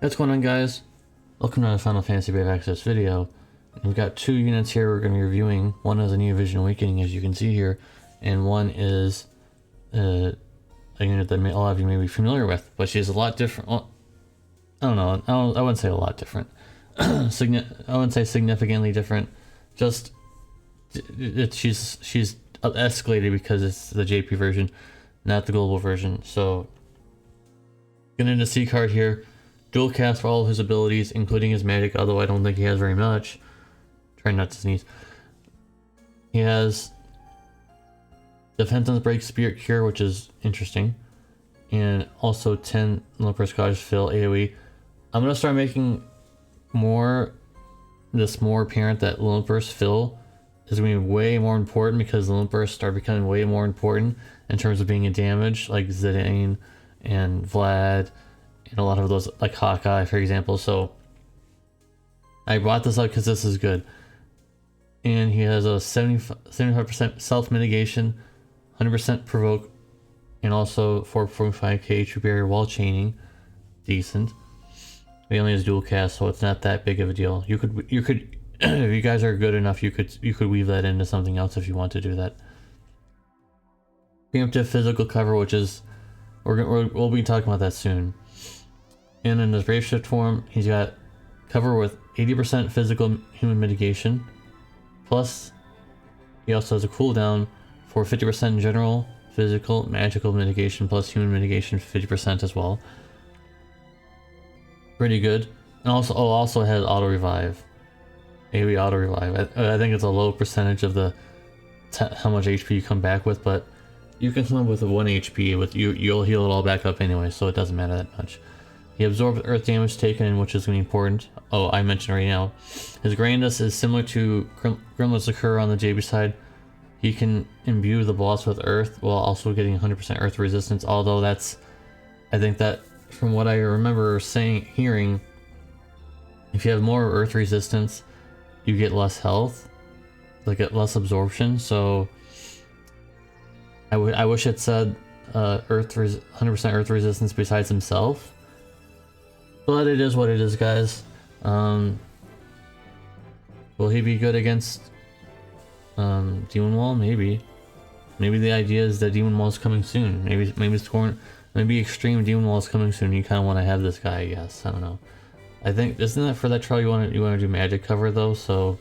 What's going on, guys? Welcome to the Final Fantasy Brave Access video. We've got two units here we're going to be reviewing. One is a New Vision Awakening, as you can see here, and one is a unit that a lot of you may be familiar with, but she's a lot different. Well, I don't know. I wouldn't say a lot different. I wouldn't say significantly different. Just she's escalated because it's the JP version, not the global version. So getting into Sieghard here. Dual cast for all of his abilities, including his magic, although I don't think he has very much. Try not to sneeze. He has Defense Break, Spirit Cure, which is interesting. And also 10 Olympus Scottish Fill AoE. I'm going to start making this more apparent that Olympus Fill is going to be way more important, because Olympus start becoming way more important in terms of being a damage, like Zidane and Vlad. And a lot of those, like Hawkeye, for example. So I brought this up because this is good. And he has a 75% self-mitigation, 100% provoke, and also 4.5k true barrier while chaining. Decent. He only has dual cast, so it's not that big of a deal. You could if you guys are good enough, you could weave that into something else if you want to do that. Preemptive physical cover, which is we'll be talking about that soon. And in his Brave Shift form, he's got cover with 80% physical human mitigation. Plus, he also has a cooldown for 50% general, physical, magical mitigation, plus human mitigation 50% as well. Pretty good. And also has auto revive. AoE auto revive. I think it's a low percentage of the how much HP you come back with, but you can come up with a 1 HP with you'll heal it all back up anyway, so it doesn't matter that much. He absorbs earth damage taken, which is going to be important. Oh, I mentioned right now. His Grandus is similar to Grimlet's Occur on the JB side. He can imbue the boss with earth while also getting 100% earth resistance, although I think that from what I remember hearing, if you have more earth resistance, you get less health, like get less absorption, so I wish it said 100% earth resistance besides himself. But it is what it is, guys. Will he be good against Demon Wall? Maybe. Maybe the idea is that Demon Wall is coming soon. Maybe Extreme Demon Wall is coming soon. You kind of want to have this guy, I guess. I don't know. I think isn't that for that trial you want to do magic cover though? So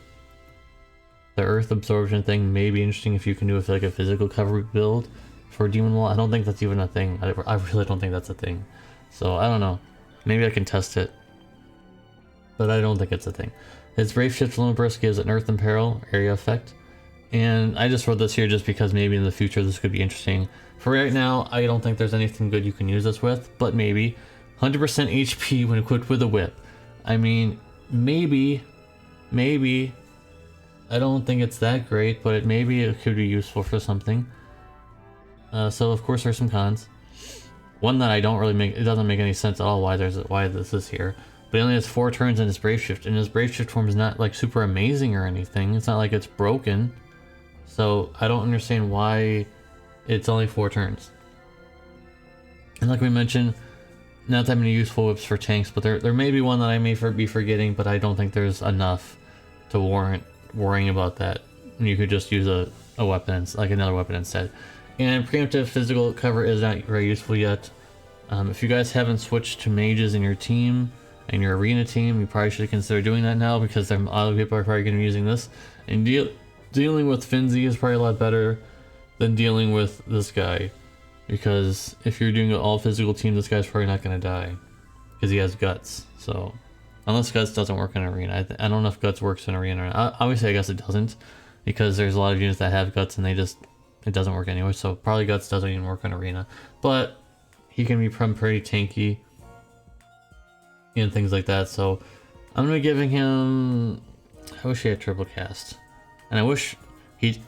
the earth absorption thing may be interesting if you can do it for like a physical cover build for Demon Wall. I don't think that's even a thing. I really don't think that's a thing. So I don't know. Maybe I can test it, but I don't think it's a thing. His Brave Shift Olympus gives an Earth and Peril area effect, and I just wrote this here just because maybe in the future this could be interesting. For right now, I don't think there's anything good you can use this with, but maybe 100% HP when equipped with a whip. I mean, maybe. I don't think it's that great, but maybe it could be useful for something. So of course there's some cons. One that I don't really it doesn't make any sense at all why this is here. But he only has 4 turns in his Brave Shift, and his Brave Shift form is not like super amazing or anything. It's not like it's broken. So I don't understand why it's only 4 turns. And like we mentioned, not that many useful whips for tanks, but there may be one that I may be forgetting, but I don't think there's enough to warrant worrying about that. You could just use a weapon, like another weapon instead. And preemptive physical cover is not very useful yet. If you guys haven't switched to mages in your team, and your arena team, you probably should consider doing that now, because a lot of people are probably going to be using this. And dealing with Finzi is probably a lot better than dealing with this guy. Because if you're doing an all physical team, this guy's probably not going to die. Because he has guts. So, unless guts doesn't work in arena. I don't know if guts works in arena or not. Obviously, I guess it doesn't. Because there's a lot of units that have guts and it doesn't work anyway, so probably guts doesn't even work on arena. But he can be pretty tanky and things like that, so I'm gonna be giving him, I wish he had triple cast. And I wish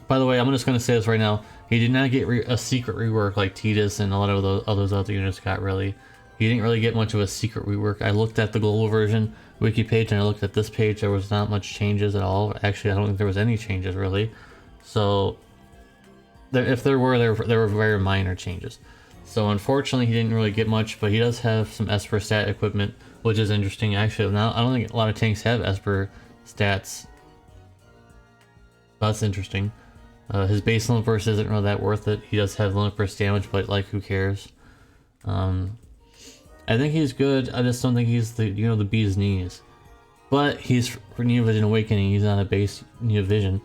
By the way, I'm just gonna say this right now. He did not get a secret rework like Tidus and a lot of those other units got. Really, he didn't really get much of a secret rework. I looked at the global version wiki page and I looked at this page. There was not much changes at all. Actually, I don't think there was any changes really. So, if there were, there were very minor changes. So unfortunately, he didn't really get much, but he does have some Esper stat equipment, which is interesting. Actually, now I don't think a lot of tanks have Esper stats. That's interesting. His base limit burst isn't really that worth it. He does have limit burst damage, but like, who cares? I think he's good. I just don't think he's the the bee's knees. But he's for Neo Vision Awakening. He's not a base Neo Vision.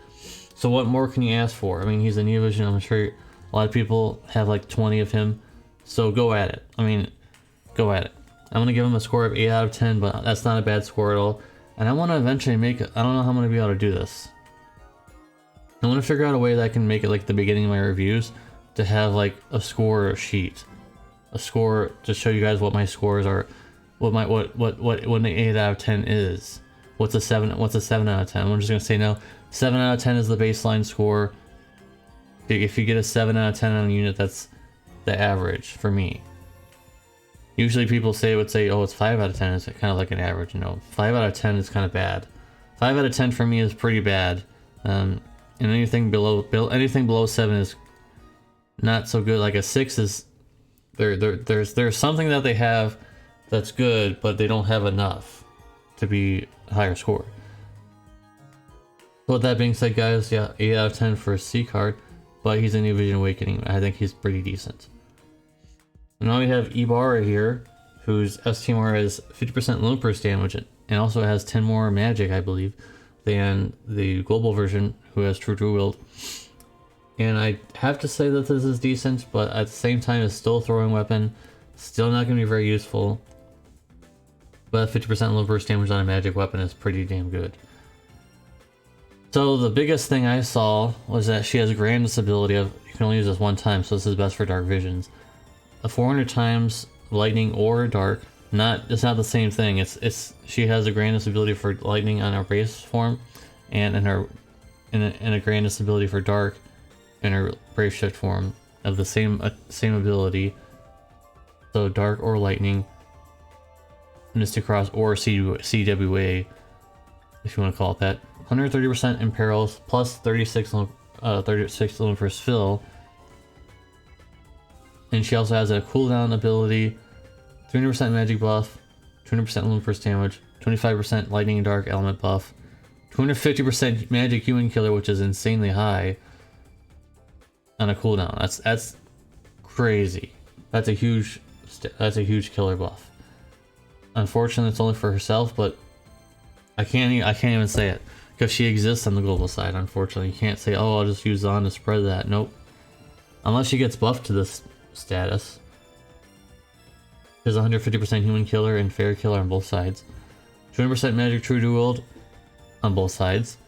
So what more can you ask for? I mean, he's a Neo Vision. I'm sure a lot of people have like 20 of him. So go at it. I mean, go at it. I'm gonna give him a score of 8 out of 10, but that's not a bad score at all. And I want to eventually make it. I don't know how I'm gonna be able to do this. I want to figure out a way that I can make it like the beginning of my reviews to have like a score sheet, a score to show you guys what my scores are, what an 8 out of 10 is. What's a 7 out of 10? I'm just gonna say no. 7 out of 10 is the baseline score. If you get a 7 out of 10 on a unit, that's the average for me. Usually people would say, oh, it's 5 out of 10. It's kind of like an average, 5 out of 10 is kind of bad. 5 out of 10 for me is pretty bad. And anything below 7 is not so good. Like a 6 is there's something that they have that's good, but they don't have enough to be a higher score. With that being said, guys, yeah, 8 out of 10 for Sieghard, but he's a Neo Vision Awakening. I think he's pretty decent. And now we have Ibara here, whose STMR is 50% limit burst damage, and also has 10 more magic, I believe, than the global version, who has True Dual Wield. And I have to say that this is decent, but at the same time, it's still a throwing weapon, still not going to be very useful. But 50% limit burst damage on a magic weapon is pretty damn good. So the biggest thing I saw was that she has a Grandness ability of, you can only use this one time, so this is best for dark visions. A 400 times lightning or dark. It's not the same thing. She has a Grandness ability for lightning on her base form, and in a Grandness ability for dark in her brave shift form of the same ability. So dark or lightning, Mystic Cross or CWA, if you want to call it that. 130% in perils, plus 36 limit burst fill. And she also has a cooldown ability, 300% magic buff, 200% limit burst damage, 25% lightning and dark element buff, 250% magic human killer, which is insanely high on a cooldown. That's crazy. That's a huge killer buff. Unfortunately, it's only for herself, but I can't even say it because she exists on the global side. Unfortunately, you can't say, oh, I'll just use Zon to spread that. Nope. Unless she gets buffed to this status. There's 150% human killer and fair killer on both sides. 200% magic true dual wield on both sides.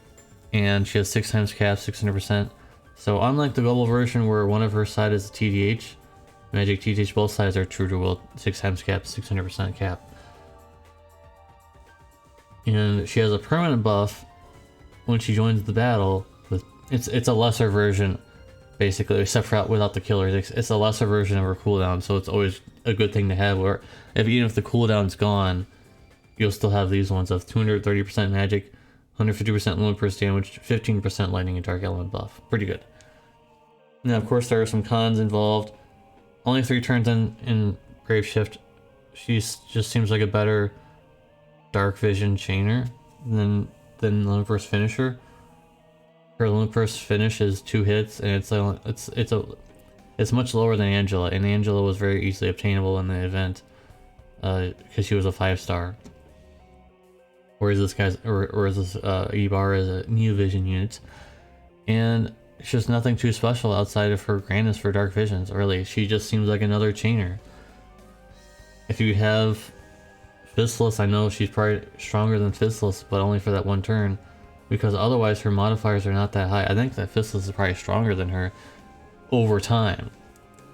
And she has 6 times cap, 600%. So unlike the global version where one of her side is a TDH, magic TDH, both sides are true dual wield, 6 times cap, 600% cap. And she has a permanent buff when she joins the battle. It's a lesser version, basically, except for without the killers. It's a lesser version of her cooldown, so it's always a good thing to have. Where even if the cooldown's gone, you'll still have these ones of 230% magic, 150% limit burst damage, 15% lightning and dark element buff. Pretty good. Now, of course, there are some cons involved. Only 3 turns in Brave Shift. She just seems like a better dark vision chainer than limit burst finisher. Her limit burst finish is 2 hits, and it's much lower than Angela, and Angela was very easily obtainable in the event because she was a 5-star. Whereas this Ibara is a Neo Vision unit, and it's just nothing too special outside of her grandness for dark visions. Really, she just seems like another chainer. If you have Fistless, I know she's probably stronger than Fistless, but only for that one turn, because otherwise her modifiers are not that high. I think that Fistless is probably stronger than her over time,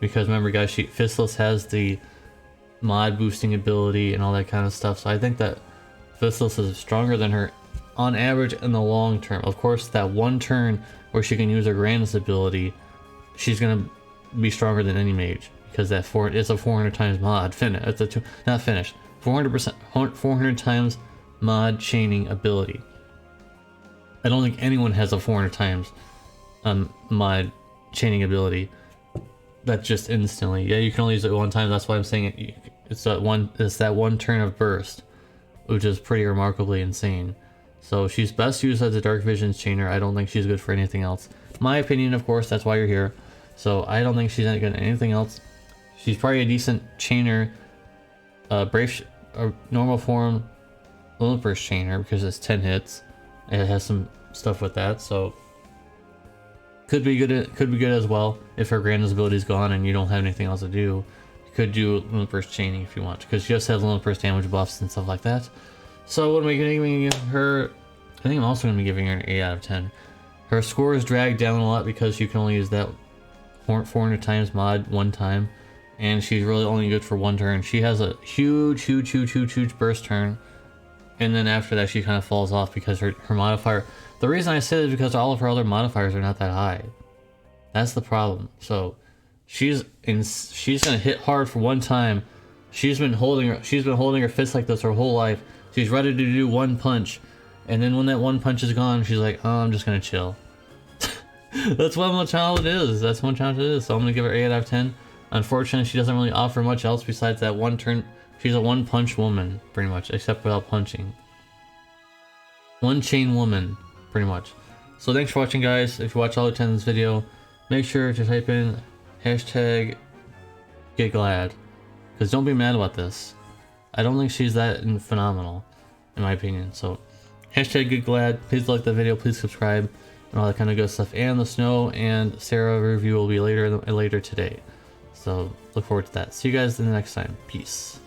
because remember, guys, Fistless has the mod boosting ability and all that kind of stuff. So I think that Fistless is stronger than her on average in the long term. Of course, that one turn where she can use her grandest ability, she's gonna be stronger than any mage because it's a 400 times mod finish. Not finished. 400%, 400 times mod chaining ability. I don't think anyone has a 400 times mod chaining ability. That's just instantly. Yeah, you can only use it one time. That's why I'm saying it. It's that one turn of burst, which is pretty remarkably insane. So she's best used as a Dark Visions chainer. I don't think she's good for anything else. My opinion, of course, that's why you're here. So I don't think she's not good at anything else. She's probably a decent chainer, normal form Olympus chainer because it's 10 hits. It has some stuff with that, so could be good as well if her grandest ability is gone and you don't have anything else to do. You could do Olympus chaining if you want because she just has Olympus damage buffs and stuff like that. So what am I giving her? I think I'm also going to be giving her an 8 out of 10. Her score is dragged down a lot because you can only use that 400 times mod one time, and she's really only good for one turn. She has a huge burst turn, and then after that she kind of falls off because her modifier. The reason I say this is because all of her other modifiers are not that high. That's the problem. So she's gonna hit hard for one time. She's been holding her fist like this her whole life. She's ready to do one punch, and then when that one punch is gone, she's like, "Oh, I'm just gonna chill." That's what my challenge is. That's what challenge it is. So I'm gonna give her 8 out of 10. Unfortunately, she doesn't really offer much else besides that one turn. She's a one punch woman, pretty much, except without punching. One chain woman, pretty much. So thanks for watching, guys. If you watch all the 10 in this video, make sure to type in hashtag get glad, because don't be mad about this. I don't think she's that phenomenal, in my opinion. So hashtag get glad. Please like the video, please subscribe, and all that kind of good stuff. And the Snow and Sarah review will be later today. So look forward to that. See you guys in the next time. Peace.